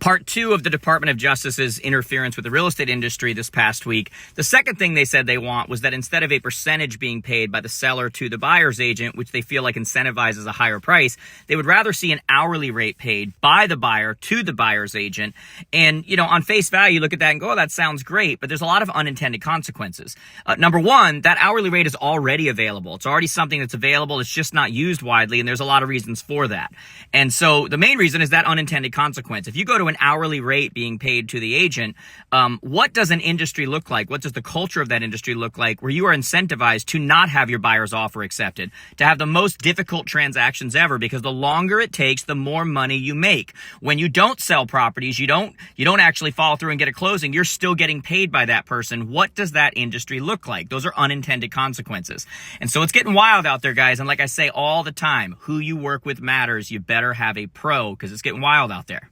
part two of the Department of Justice's interference with the real estate industry this past week. The second thing they said they want was that instead of a percentage being paid by the seller to the buyer's agent, which they feel like incentivizes a higher price, they would rather see an hourly rate paid by the buyer to the buyer's agent. And, on face value, look at that and go, oh, that sounds great, but there's a lot of unintended consequences. Number one, that hourly rate is already available. It's already something that's available. It's just not used widely, and there's a lot of reasons for that. And so the main reason is that unintended consequence. If you go to an hourly rate being paid to the agent, what does an industry look like? What does the culture of that industry look like where you are incentivized to not have your buyer's offer accepted, to have the most difficult transactions ever, because the longer it takes, the more money you make. When you don't sell properties, you don't actually follow through and get a closing, you're still getting paid by that person. What does that industry look like? Those are unintended consequences. And so it's getting wild out there, guys. And like I say all the time, who you work with matters. You better have a pro because it's getting wild out there.